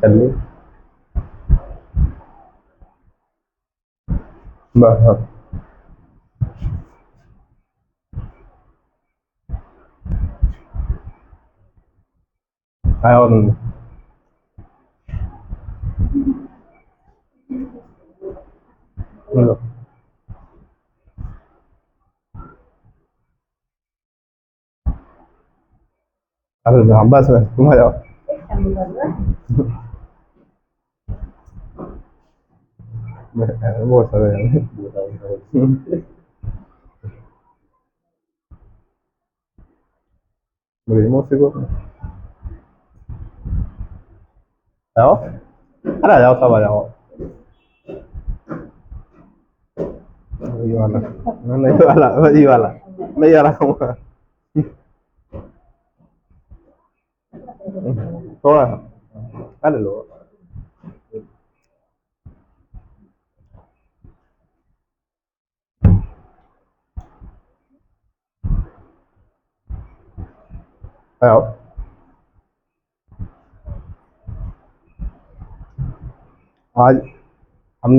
चलिए। हाँ, और मतलब, अरे हाँ, बस बस तुम आ जाओ। वो सब है। मेरी मौसी को आओ, अरे आ जाओ, सब आ जाओ। वही वाला, नहीं वाला, वही वाला, नहीं आ रहा हूँ। थोड़ा अरे लो, आओ। आज हम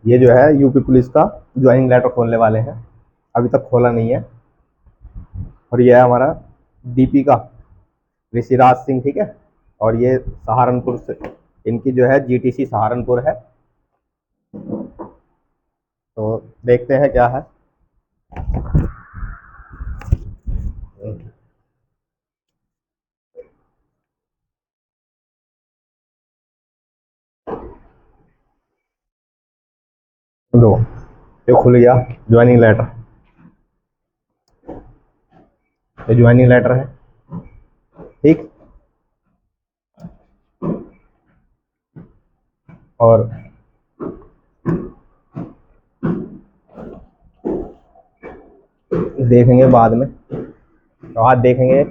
ये जो है यूपी पुलिस का ज्वाइनिंग लेटर खोलने वाले हैं। अभी तक खोला नहीं है। और ये है हमारा डीपी का ऋषिराज सिंह, ठीक है। और ये सहारनपुर से, इनकी जो है जीटीसी सहारनपुर है। तो देखते हैं क्या है। लो, ये खुल गया ज्वाइनिंग लेटर। ये ज्वाइनिंग लेटर है, ठीक। और देखेंगे बाद में, तो आज देखेंगे।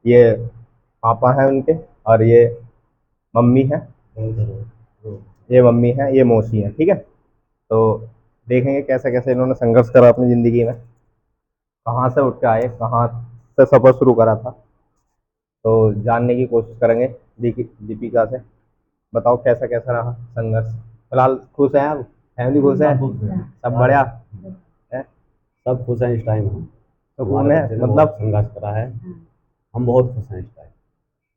ये पापा हैं उनके, और ये मम्मी है, ये मम्मी है, ये मौसी है, ठीक है। तो देखेंगे कैसे कैसे इन्होंने संघर्ष करा अपनी ज़िंदगी में, कहाँ से उठ के आए, कहाँ से सफ़र शुरू करा था। तो जानने की कोशिश करेंगे दीपिका से। बताओ कैसा कैसा रहा संघर्ष। फिलहाल खुश हैं आप, फैमिली खुश है, सब बढ़िया है। सब खुश हैं इस टाइम। तो कौन हमारे है बच्चे ने बहुत मतलब संघर्ष करा है, हम बहुत खुश हैं इस टाइम।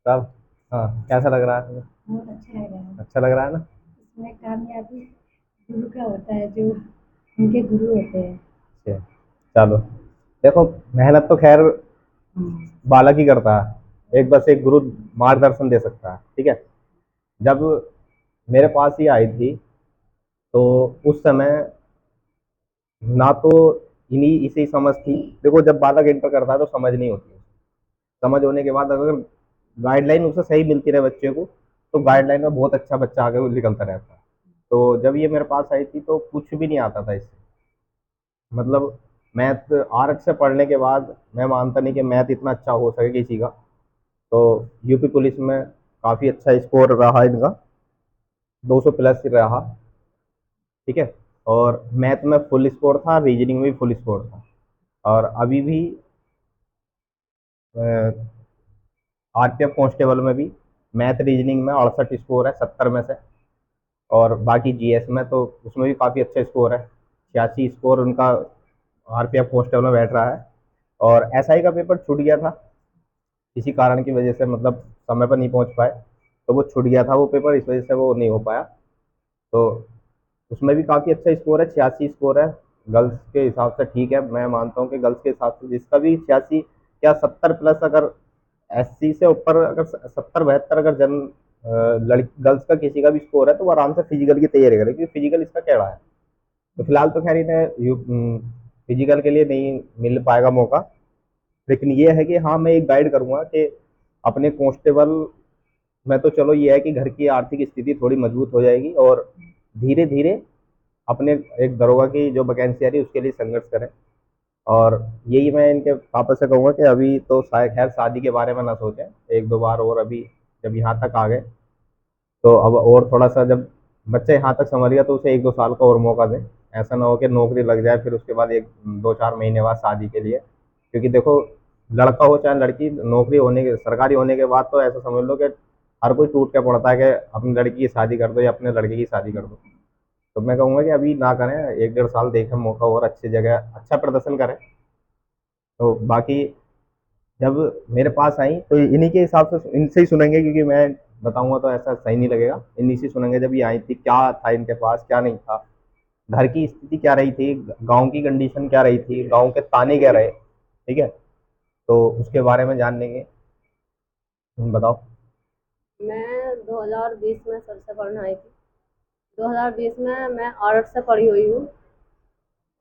सब। हाँ, कैसा लग रहा है तुम्हें? बहुत अच्छा लग रहा है। अच्छा लग रहा है ना? इसमें कामयाबी गुरु का होता है, जो उनके गुरु होते हैं। अच्छा, चलो। देखो, मेहनत तो खैर बालक ही करता है, एक बस एक गुरु मार्गदर्शन दे सकता है, ठीक है। जब मेरे पास ही आई थी, तो उस समय ना तो इन्हीं इसे समझ थी। देखो, जब बालक इंटर करता है तो समझ नहीं होती। समझ होने के बाद अगर गाइडलाइन उसे सही मिलती रहे बच्चे को, तो गाइडलाइन में बहुत अच्छा बच्चा आगे निकलता रहता है। तो जब ये मेरे पास आई थी तो कुछ भी नहीं आता था इससे। मतलब मैथ आर्ट से पढ़ने के बाद मैं मानता नहीं कि मैथ इतना अच्छा हो सके किसी का। तो यूपी पुलिस में काफ़ी अच्छा स्कोर रहा इनका, 200 प्लस रहा, ठीक है। और मैथ में फुल स्कोर था, रीजनिंग में भी फुल स्कोर था। और अभी भी आरपीएफ कांस्टेबल में भी मैथ रीजनिंग में 68 स्कोर है 70 में से। और बाकी जीएस में तो उसमें भी काफ़ी अच्छा स्कोर है, 86 स्कोर उनका आरपीएफ कांस्टेबल में बैठ रहा है। और एसआई का पेपर छूट गया था किसी कारण की वजह से, मतलब समय पर नहीं पहुंच पाए, तो वो छूट गया था वो पेपर, इस वजह से वो नहीं हो पाया। तो उसमें भी काफ़ी अच्छा स्कोर है, 86 स्कोर है। गर्ल्स के हिसाब से ठीक है, मैं मानता हूँ कि गर्ल्स के हिसाब से जिसका भी 86 या 70 प्लस, अगर एससी से ऊपर अगर 70 72 अगर जन लड़की गर्ल्स का किसी का भी स्कोर है, तो वो आराम से फिजिकल की तैयारी करे, क्योंकि फिजिकल इसका टेढ़ा है। तो फिलहाल तो खैर इन्हें फिजिकल के लिए नहीं मिल पाएगा मौका। लेकिन ये है कि हाँ, मैं एक गाइड करूँगा कि अपने कांस्टेबल में तो चलो ये है कि घर की आर्थिक स्थिति थोड़ी मजबूत हो जाएगी, और धीरे धीरे अपने एक दरोगा की जो वैकेंसी आ रही है उसके लिए संघर्ष करें। और यही मैं इनके पापा से कहूँगा कि अभी तो शायद खैर शादी के बारे में ना सोचें, एक दो बार और अभी जब यहाँ तक आ गए, तो अब और थोड़ा सा जब बच्चा यहाँ तक समझ गया तो उसे 1-2 साल का और मौका दें। ऐसा ना हो कि नौकरी लग जाए फिर उसके बाद 1-2-4 महीने बाद शादी के लिए। क्योंकि देखो, लड़का हो चाहे लड़की, नौकरी होने के सरकारी होने के बाद तो ऐसा समझ लो कि हर कोई टूट के पड़ता है कि अपनी लड़की की शादी कर दो या अपने लड़के की शादी कर दो। तो मैं कहूँगा कि अभी ना करें, 1-1.5 साल देखें मौका, और अच्छी जगह अच्छा प्रदर्शन करें। तो बाकी जब मेरे पास आई तो इन्हीं के हिसाब से इनसे ही सुनेंगे, क्योंकि मैं बताऊंगा तो ऐसा सही नहीं लगेगा। इन्हीं से सुनेंगे जब ये आई थी क्या था इनके पास, क्या नहीं था, घर की स्थिति क्या रही थी, गांव की कंडीशन क्या रही थी, गांव के ताने क्या रहे। ठीक है, तो उसके बारे में जान लेंगे। तुम बताओ। मैं 2020 में सर से पढ़ने आई थी। 2020 में मैं आर्ट्स से पढ़ी हुई हूँ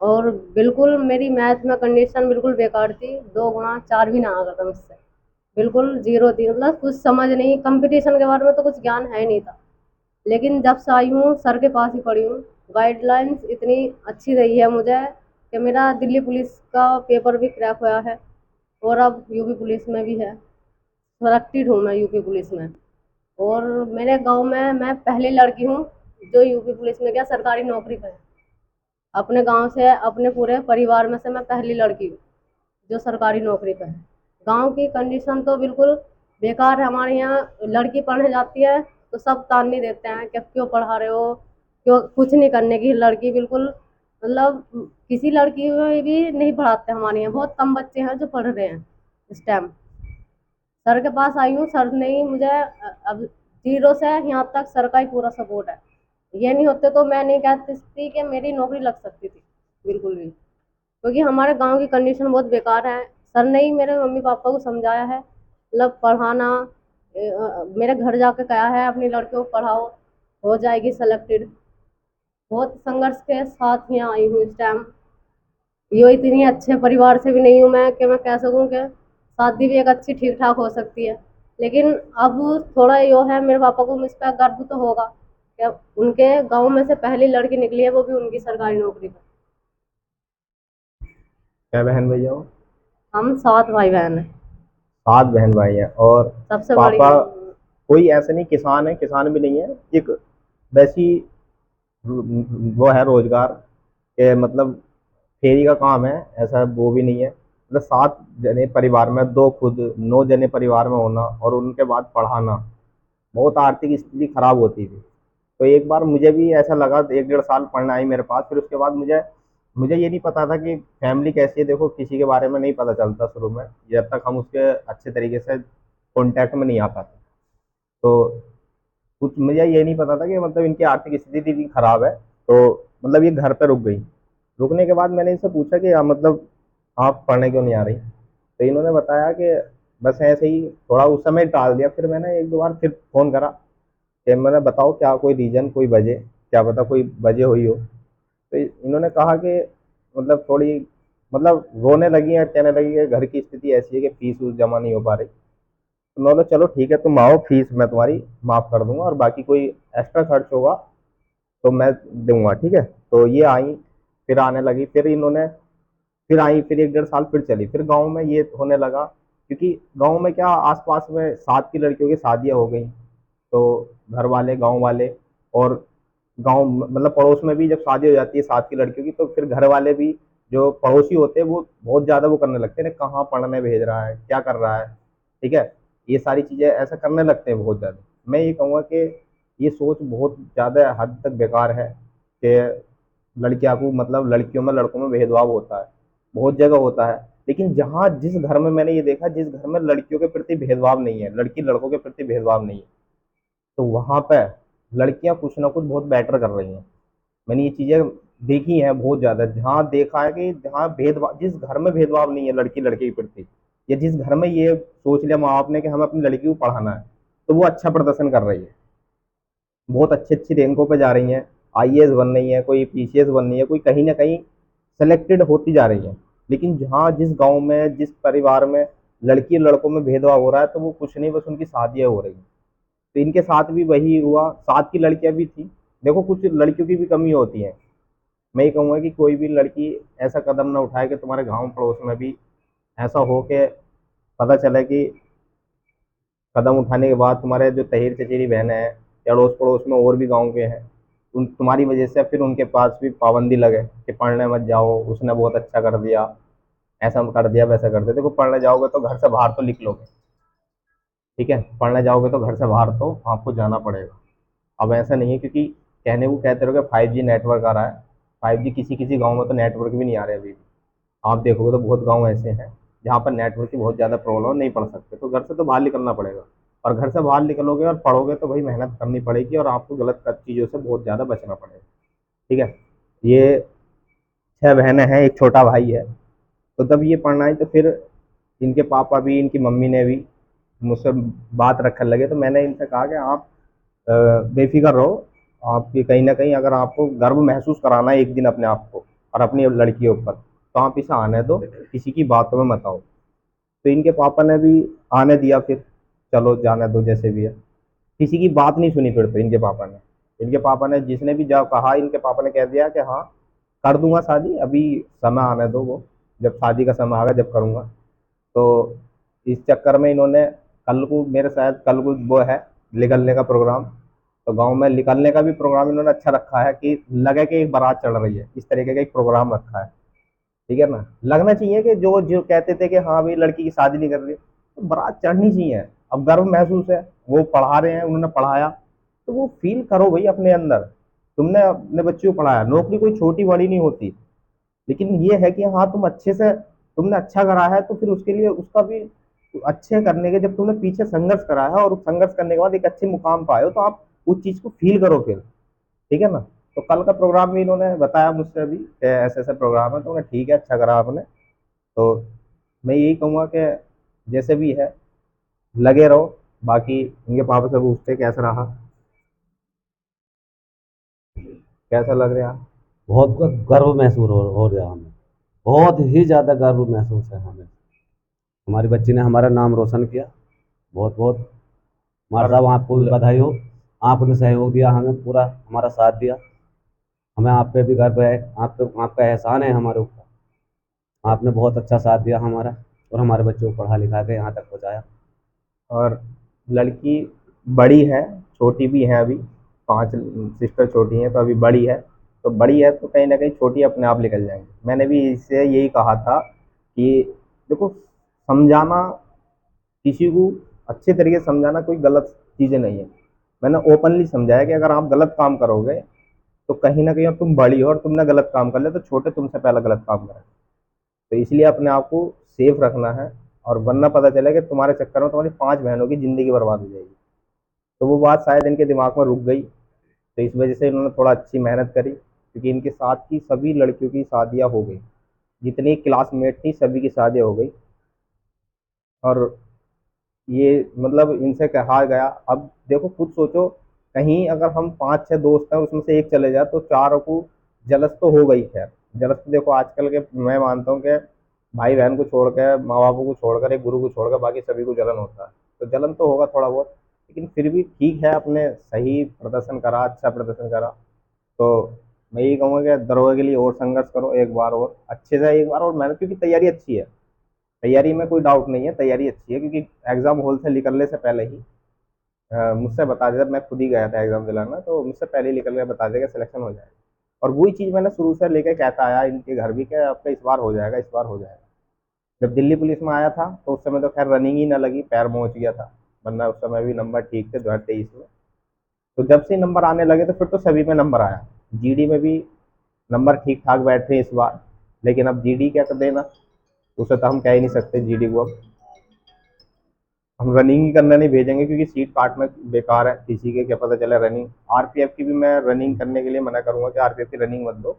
और बिल्कुल मेरी मैथ में कंडीशन बिल्कुल बेकार थी। 2 गुणा 4 भी ना आ करता मुझसे, बिल्कुल जीरो थी। मतलब कुछ समझ नहीं, कंपटीशन के बारे में तो कुछ ज्ञान है नहीं था। लेकिन जब से आई हूँ सर के पास ही पढ़ी हूँ। गाइडलाइंस इतनी अच्छी रही है मुझे कि मेरा दिल्ली पुलिस का पेपर भी क्रैक हुआ है और अब यूपी पुलिस में भी है। सेलेक्टेड हूँ मैं यूपी पुलिस में। और मेरे गांव में मैं पहली लड़की हूँ जो यूपी पुलिस में क्या सरकारी नौकरी पे है। अपने गांव से, अपने पूरे परिवार में से मैं पहली लड़की हूँ जो सरकारी नौकरी पे है। गांव की कंडीशन तो बिल्कुल बेकार है। हमारे यहाँ लड़की पढ़ने जाती है तो सब ताने देते हैं कि क्यों पढ़ा रहे हो, क्यों कुछ नहीं करने की लड़की। बिल्कुल मतलब किसी लड़की में भी नहीं पढ़ाते हमारे यहाँ। बहुत कम बच्चे हैं जो पढ़ रहे हैं इस टाइम। सर के पास आई हूँ, सर ने ही मुझे अब जीरो से यहाँ तक सर का ही पूरा सपोर्ट है। ये नहीं होते तो मैं नहीं कहती थी कि मेरी नौकरी लग सकती थी बिल्कुल भी, क्योंकि हमारे गांव की कंडीशन बहुत बेकार है। सर ने ही मेरे मम्मी पापा को समझाया है, मतलब पढ़ाना। मेरे घर जाके कहा है अपनी लड़कियों को पढ़ाओ, हो जाएगी सेलेक्टेड। बहुत संघर्ष के साथ यहाँ आई हूँ इस टाइम। यो इतनी अच्छे परिवार से भी नहीं हूँ मैं कि मैं कह सकूँ कि शादी भी एक अच्छी ठीक ठाक हो सकती है। लेकिन अब थोड़ा यो है, मेरे पापा को मुझ पर गर्व तो होगा कि उनके गांव में से पहली लड़की निकली है, वो भी उनकी सरकारी नौकरी पर। क्या बहन भैया हो? हम 7 भाई बहन हैं। 7 बहन भाई हैं। और सबसे बड़ी पापा मैं। कोई ऐसे नहीं, किसान है, किसान भी नहीं है, एक वैसी वो है रोजगार के, मतलब फेरी का काम है, ऐसा वो भी नहीं है। मतलब 7 जने परिवार में, 2 खुद, 9 जने परिवार में होना और उनके बाद पढ़ाना, बहुत आर्थिक स्थिति खराब होती थी। तो एक बार मुझे भी ऐसा लगा, 1-1.5 साल पढ़ना आई मेरे पास। फिर उसके बाद मुझे मुझे ये नहीं पता था कि फैमिली कैसी है। देखो, किसी के बारे में नहीं पता चलता शुरू में, जब तक हम उसके अच्छे तरीके से कॉन्टैक्ट में नहीं आ पाते। तो कुछ मुझे ये नहीं पता था कि मतलब इनकी आर्थिक स्थिति भी खराब है। तो मतलब ये घर पे रुक गई। रुकने के बाद मैंने इनसे पूछा कि मतलब आप पढ़ने क्यों नहीं आ रही? तो इन्होंने बताया कि बस ऐसे ही थोड़ा उस समय टाल दिया। फिर मैंने 1-2 बार फिर फ़ोन करा कि मैंने बताओ क्या कोई रीज़न, कोई वजह, क्या पता कोई वजह हुई हो। तो इन्होंने कहा कि मतलब थोड़ी, मतलब रोने लगी हैं, कहने लगी कि घर की स्थिति ऐसी है कि फीस वूस जमा नहीं हो पा रही। तो मैं बोला चलो ठीक है, तुम आओ, फीस मैं तुम्हारी माफ़ कर दूंगा और बाकी कोई एक्स्ट्रा खर्च होगा तो मैं दूंगा। ठीक है, तो ये आई, फिर आने लगी, फिर इन्होंने फिर आई, फिर 1-1.5 साल फिर चली। फिर गांव में ये होने लगा, क्योंकि गांव में क्या, आसपास में 7 की लड़कियों की शादियां हो गई। तो घर वाले, गांव वाले, और गांव मतलब पड़ोस में भी जब शादी हो जाती है 7 की लड़कियों की, तो फिर घर वाले भी, जो पड़ोसी होते हैं, वो बहुत ज़्यादा वो करने लगते हैं, कहाँ पढ़ने भेज रहा है, क्या कर रहा है। ठीक है, ये सारी चीज़ें ऐसा करने लगते हैं बहुत ज़्यादा। मैं ये कहूँगा कि ये सोच बहुत ज़्यादा हद तक बेकार है कि लड़कियों को, मतलब लड़कियों में लड़कों में भेदभाव होता है, बहुत जगह होता है। लेकिन जहाँ जिस घर में मैंने ये देखा, जिस घर में लड़कियों के प्रति भेदभाव नहीं है, लड़की लड़कों के प्रति भेदभाव नहीं है, तो वहाँ पे लड़कियाँ कुछ ना कुछ बहुत बेटर कर रही हैं। मैंने ये चीज़ें देखी हैं बहुत ज़्यादा, जहाँ देखा है कि जहाँ भेदभाव, जिस घर में भेदभाव नहीं है लड़की लड़के के प्रति, या जिस घर में ये सोच लिया माँ बाप ने कि हमें अपनी लड़की को पढ़ाना है, तो वो अच्छा प्रदर्शन कर रही है, बहुत अच्छी अच्छी रैंकों पे जा रही हैं, आईएएस बन रही हैं, कोई पीसीएस बन रही है, कोई कहीं ना कहीं सेलेक्टेड होती जा रही है। लेकिन जहाँ जिस गांव में, जिस परिवार में लड़की लड़कों में भेदभाव हो रहा है, तो वो कुछ नहीं, बस उनकी शादियां हो रही हैं। तो इनके साथ भी वही हुआ, 7 की लड़कियां भी थी। देखो, कुछ लड़कियों की भी कमी होती है। मैं ये कहूँगा कि कोई भी लड़की ऐसा कदम ना उठाए कि तुम्हारे गांव पड़ोस में भी ऐसा हो कि पता चले कि कदम उठाने के बाद तुम्हारे जो तहेर चचेरी बहन है या अड़ोस पड़ोस में और भी गांव के हैं, तुम्हारी वजह से फिर उनके पास भी पाबंदी लगे कि पढ़ने मत जाओ, उसने बहुत अच्छा कर दिया, ऐसा कर दिया वैसा कर दिया। देखो पढ़ने जाओगे तो घर से बाहर तो निकलोगे, ठीक है, पढ़ने जाओगे तो घर से बाहर तो आपको जाना पड़ेगा। अब ऐसा नहीं है, क्योंकि कहने को कहते रहोगे 5G नेटवर्क आ रहा है, 5G किसी किसी गांव में तो नेटवर्क भी नहीं आ रहे अभी भी। आप देखोगे तो बहुत गांव ऐसे हैं जहाँ पर नेटवर्क की बहुत ज़्यादा प्रॉब्लम, नहीं पढ़ सकते, तो घर से तो बाहर निकलना पड़ेगा। और घर से बाहर निकलोगे और पढ़ोगे तो भाई मेहनत करनी पड़ेगी और आपको गलत चीज़ों से बहुत ज़्यादा बचना पड़ेगा, ठीक है। ये 6 बहनें हैं, एक छोटा भाई है। तो तब ये पढ़ना है, तो फिर इनके पापा भी, इनकी मम्मी ने भी मुझसे बात रखने लगे। तो मैंने इनसे कहा कि आप बेफिक्र रहो, आपकी कहीं ना कहीं अगर आपको गर्व महसूस कराना है एक दिन अपने आप को और अपनी लड़कियों पर, तो आप इसे आने दो, किसी की बातों में मत आओ। तो इनके पापा ने भी आने दिया, फिर चलो जाने दो जैसे भी है। किसी की बात नहीं सुनी फिर तो इनके पापा ने जिसने भी जब कहा, इनके पापा ने कह दिया कि हाँ कर दूंगा शादी, अभी समय आने दो, वो जब शादी का समय आएगा जब करूंगा। तो इस चक्कर में इन्होंने कल को, मेरे शायद कल को वो है निकलने का प्रोग्राम, तो गांव में निकलने का भी प्रोग्राम इन्होंने अच्छा रखा है कि लगे कि एक बारात चढ़ रही है, इस तरीके का एक प्रोग्राम रखा है, ठीक है ना। लगना चाहिए कि जो जो कहते थे कि हाँ भाई लड़की की शादी नहीं कर रही, तो बारात चढ़नी चाहिए। अब गर्व महसूस है, वो पढ़ा रहे हैं, उन्होंने पढ़ाया, तो वो फील करो भाई अपने अंदर। तुमने अपने बच्चों को पढ़ाया, नौकरी कोई छोटी बड़ी नहीं होती, लेकिन ये है कि हाँ तुम अच्छे से, तुमने अच्छा करा है तो फिर उसके लिए उसका भी अच्छे करने के, जब तुमने पीछे संघर्ष करा है और संघर्ष करने के बाद एक अच्छे मुकाम पाए हो, तो आप उस चीज को फील करो फिर, ठीक है ना। तो कल का प्रोग्राम भी इन्होंने बताया मुझसे अभी कि ऐसे ऐसे प्रोग्राम है, तो उन्हें ठीक है, अच्छा करा आपने। तो मैं यही कहूँगा कि जैसे भी है लगे रहो। बाकी इनके पापा से पूछते कैसा रहा, कैसा लग रहा है। बहुत गर्व महसूस हो रहा हमें, बहुत ही ज़्यादा गर्व महसूस है हमें। हमारी बच्ची ने हमारा नाम रोशन किया। बहुत बहुत मार और साहब आपको भी बधाई हो। आपने सहयोग दिया, हमें पूरा हमारा साथ दिया। हमें आप पे भी गर्व है, आप पे आपका एहसान है हमारे ऊपर। आपने बहुत अच्छा साथ दिया हमारा और हमारे बच्चों को पढ़ा लिखा के यहाँ तक पहुँचाया। और लड़की बड़ी है, छोटी भी है अभी, 5 सिस्टर छोटी हैं, तो अभी बड़ी है। तो बड़ी है तो कहीं ना कहीं छोटी अपने आप निकल जाएंगी। मैंने भी इससे यही कहा था कि देखो, समझाना किसी को अच्छे तरीके से समझाना कोई गलत चीज़ें नहीं है। मैंने ओपनली समझाया कि अगर आप गलत काम करोगे तो कहीं ना कहीं अब तुम बड़ी हो और तुमने गलत काम कर लिया तो छोटे तुमसे पहले गलत काम करें। तो इसलिए अपने आप को सेफ रखना है, और वरना पता चले कि तुम्हारे चक्कर में तुम्हारी 5 बहनों की ज़िंदगी बर्बाद हो जाएगी। तो वो बात शायद इनके दिमाग में रुक गई, तो इस वजह से इन्होंने थोड़ा अच्छी मेहनत करी, क्योंकि इनके साथ की सभी लड़कियों की शादियाँ हो गई, जितनी क्लासमेट थी सभी की शादियाँ हो गई। और ये मतलब इनसे कहा गया, अब देखो खुद सोचो, कहीं अगर हम 5 6 दोस्त हैं उसमें से एक चले जाए तो चारों को जलस तो हो गई। खैर जलस तो देखो आजकल के, मैं मानता हूँ कि भाई बहन को छोड़कर, माँ बापों को छोड़कर, एक गुरु को छोड़कर बाकी सभी को जलन होता है, तो जलन तो होगा थोड़ा बहुत, लेकिन फिर भी ठीक है, अपने सही प्रदर्शन करा, अच्छा प्रदर्शन करा। तो मैं यही कहूँगा कि दरोगा के लिए और संघर्ष करो, एक बार और अच्छे से, एक बार और मेहनत, क्योंकि तैयारी अच्छी है, तैयारी में कोई डाउट नहीं है, तैयारी अच्छी है। क्योंकि एग्जाम हॉल से निकलने से पहले ही मुझसे बता दिया, मैं खुद ही गया था एग्जाम दिलाना, तो मुझसे पहले ही निकल के बता दिया कि सिलेक्शन हो जाएगा। और वही चीज़ मैंने शुरू से लेकर कहता आया इनके घर भी, कि आपका इस बार हो जाएगा, इस बार हो जाएगा। जब दिल्ली पुलिस में आया था तो उस समय तो खैर रनिंग ही ना लगी, पैर पहुंच गया था, वरना उस समय भी नंबर ठीक थे 2023 में। तो जब से नंबर आने लगे तो फिर तो सभी में नंबर आया, जीडी में भी नंबर ठीक ठाक बैठे इस बार। लेकिन अब जीडी क्या कर देना, उसे तो हम कह ही नहीं सकते जीडी को। अब हम रनिंग ही करने नहीं भेजेंगे, क्योंकि सीट काटना बेकार है, किसी के क्या पता चले रनिंग। आरपीएफ की भी मैं रनिंग करने के लिए मना करूंगा कि आरपीएफ की रनिंग मत दो,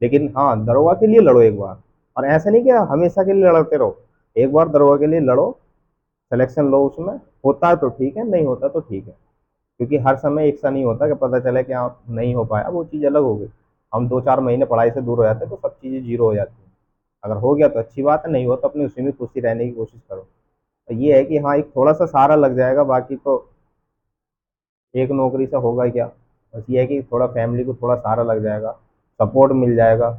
लेकिन हाँ दरोगा के लिए लड़ो एक बार। और ऐसा नहीं कि हमेशा के लिए लड़ते रहो, एक बार दरोगा के लिए लड़ो, सिलेक्शन लो, उसमें होता है तो ठीक है, नहीं होता तो ठीक है। क्योंकि हर समय एक सा नहीं होता कि पता चले कि आप नहीं हो पाया, वो चीज़ अलग हो गई। हम 2 4 महीने पढ़ाई से दूर हो जाते हैं तो सब चीज़ें जीरो हो जाती हैं। अगर हो गया तो अच्छी बात है, नहीं हो तो अपनी उसी में खुशी रहने की कोशिश करो। तो ये है कि हाँ एक थोड़ा सा सहारा लग जाएगा, बाकी तो एक नौकरी से होगा क्या। बस ये है कि थोड़ा फैमिली को थोड़ा सहारा लग जाएगा, सपोर्ट मिल जाएगा,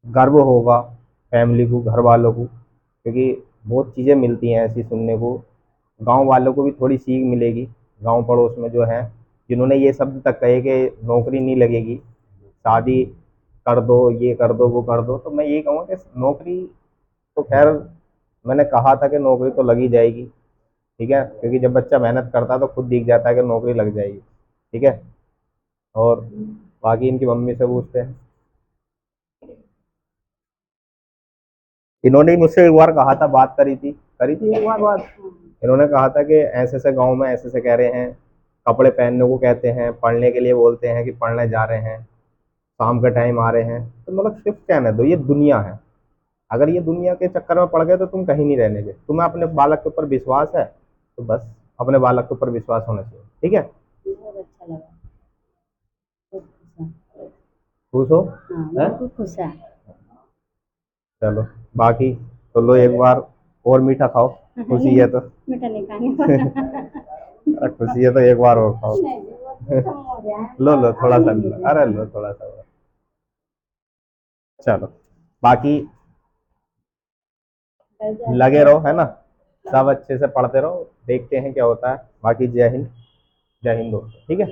गर्व होगा फैमिली को, घर वालों को, क्योंकि बहुत चीज़ें मिलती हैं ऐसी सुनने को। गांव वालों को भी थोड़ी सीख मिलेगी, गांव पड़ोस में जो है जिन्होंने ये शब्द तक कहे कि नौकरी नहीं लगेगी, शादी कर दो, ये कर दो, वो कर दो, तो मैं यही कहूँगा कि नौकरी तो खैर, मैंने कहा था कि नौकरी तो लगी जाएगी, ठीक है, क्योंकि जब बच्चा मेहनत करता है तो खुद दिख जाता है कि नौकरी लग जाएगी, ठीक है। और बाकी इनकी मम्मी से पूछते हैं। इन्होंने ही मुझसे एक बार कहा था, बात करी थी एक बार बात। इन्होंने कहा था कि ऐसे ऐसे गांव में ऐसे ऐसे कह रहे हैं, कपड़े पहनने को कहते हैं, पढ़ने के लिए बोलते हैं कि पढ़ने जा रहे हैं, शाम के टाइम आ रहे हैं, तो मतलब सिर्फ कहने दो, ये दुनिया है। अगर ये दुनिया के चक्कर में पड़ गए तो तुम कहीं नहीं रहने के। तुम्हें अपने बालक के ऊपर विश्वास है तो बस अपने बालक के ऊपर विश्वास होना चाहिए, ठीक है। बहुत अच्छा लगा, बहुत खुश है। खुश हो? हाँ, हैं? बिल्कुल खुश है। चलो, बाकी तो लो एक बार और मीठा खाओ, खुशी है तो। मीठा नहीं खाने खुशी है तो एक बार और खाओ। नहीं, वो तो कम हो गया है। लो लो थोड़ा सा नहीं, लो, नहीं, अरे लो थोड़ा सा और। चलो, बाकी नहीं। लगे रहो, है ना, सब अच्छे से पढ़ते रहो, देखते हैं क्या होता है। बाकी जय हिंद, जय हिंद दोस्तों, ठीक है।